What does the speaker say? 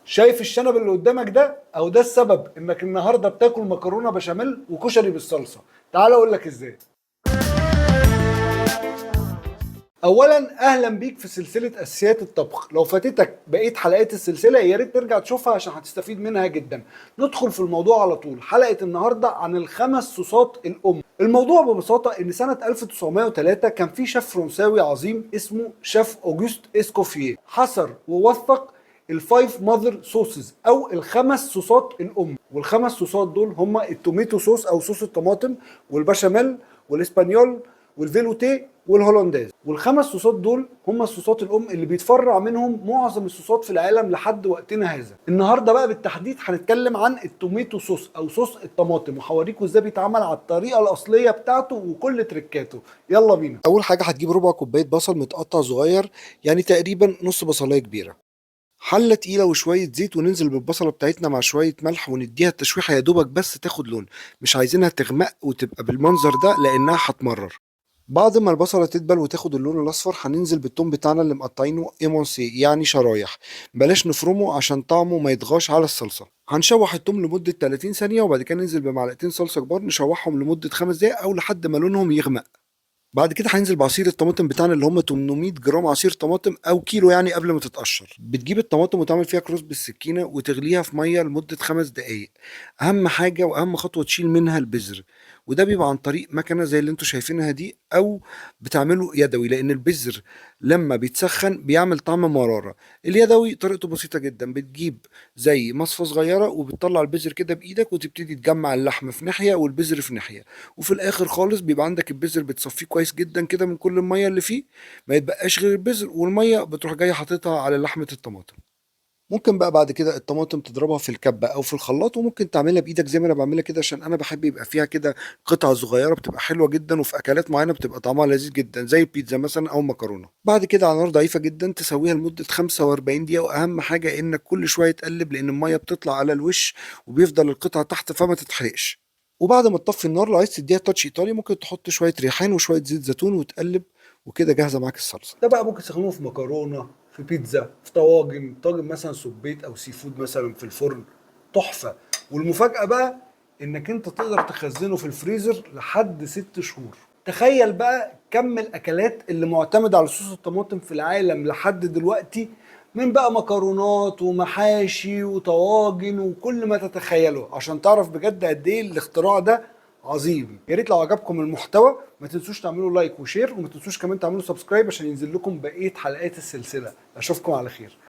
شايف الشنب اللي قدامك ده؟ او ده السبب انك النهارده بتاكل مكرونه بشاميل وكشري بالصلصه. تعال اقول لك ازاي. اولا اهلا بيك في سلسله اساسيات الطبخ. لو فاتتك بقيه حلقات السلسله يا ريت ترجع تشوفها عشان هتستفيد منها جدا. ندخل في الموضوع على طول. حلقه النهارده عن الخمس صوصات الام. الموضوع ببساطه ان سنه 1903 كان في شيف فرنساوي عظيم اسمه شيف اوجست اسكوفيه، حصر ووثق الفايف ماذر صوصز او الخمس صوصات الام. والخمس صوصات دول هما التوميتو صوص او صوص الطماطم، والبشاميل، والاسبانيول، والفيلوتيه، والهولنداز. والخمس صوصات دول هم الصوصات الام اللي بيتفرع منهم معظم الصوصات في العالم لحد وقتنا هذا. النهارده بقى بالتحديد هنتكلم عن التوميتو صوص او صوص الطماطم، وهوريكم ازاي بيتعمل على الطريقه الاصليه بتاعته وكل تريكاته. يلا بينا. اول حاجه هتجيب ربع كوبايه بصل متقطع صغير، يعني تقريبا نص بصلايه كبيره. حله تقيله وشويه زيت، وننزل بالبصله بتاعتنا مع شويه ملح ونديها التشويحه يا دوبك بس تاخد لون، مش عايزينها تغمق وتبقى بالمنظر ده لانها هتمرر. بعد ما البصله تدبل وتاخد اللون الاصفر هننزل بالثوم بتاعنا اللي مقطعينه ايمونسي يعني شرايح، بلاش نفرمه عشان طعمه ما يتغاش على الصلصه. هنشوح الثوم لمده 30 ثانيه، وبعد كده ننزل بمعلقتين صلصه كبار نشوحهم لمده 5 دقايق او لحد ما لونهم يغمق. بعد كده هننزل بعصير الطماطم بتاعنا اللي هم 800 جرام عصير طماطم او كيلو يعني قبل ما تتقشر. بتجيب الطماطم وتعمل فيها كروس بالسكينه وتغليها في ميه لمده 5 دقائق. اهم حاجه واهم خطوه تشيل منها البذر، وده بيبقى عن طريق مكنه زي اللي انتوا شايفينها دي، او بتعمله يدوي لان البذر لما بيتسخن بيعمل طعم مراره. اليدوي طريقته بسيطه جدا، بتجيب زي مصفى صغيره وبتطلع البذر كده بايدك وتبتدي تجمع اللحم في ناحيه والبذر في ناحيه، وفي الاخر خالص بيبقى عندك البذر بتصفيه كويس جدا كده من كل الميه اللي فيه، ما يتبقاش غير البذر، والميه بتروح جايه حاططها على لحمه الطماطم. ممكن بقى بعد كده الطماطم تضربها في الكبه او في الخلاط، وممكن تعملها بايدك زي ما انا بعملها كده عشان انا بحب يبقى فيها كده قطع صغيره، بتبقى حلوه جدا، وفي اكلات معينه بتبقى طعمها لذيذ جدا زي البيتزا مثلا او مكرونه. بعد كده على نار ضعيفه جدا تسويها لمده 45 دقيقه، واهم حاجه انك كل شويه تقلب لان الميه بتطلع على الوش وبيفضل القطعه تحت فما تتحرقش. وبعد ما تطفي النار لو عايز تديها تاتش ايطالي ممكن تحط شويه ريحان وشويه زيت زيتون وتقلب، وكده جاهزه معاك الصلصه. ده بقى ممكن تستخدمه في مكرونه، في بيتزا، في طواجن، طاجن مثلا سبيت او سي فود مثلا في الفرن. تحفه. والمفاجاه بقى انك انت تقدر تخزنه في الفريزر لحد 6 شهور. تخيل بقى كم الاكلات اللي معتمد على صوص الطماطم في العالم لحد دلوقتي، من بقى مكرونات ومحاشي وطواجن وكل ما تتخيله، عشان تعرف بجد قد ايه الاختراع ده عظيم. يا ريت لو عجبكم المحتوى ما تنسوش تعملوا لايك وشير، وما تنسوش كمان تعملوا سبسكرايب عشان ينزل لكم بقية حلقات السلسلة. اشوفكم على خير.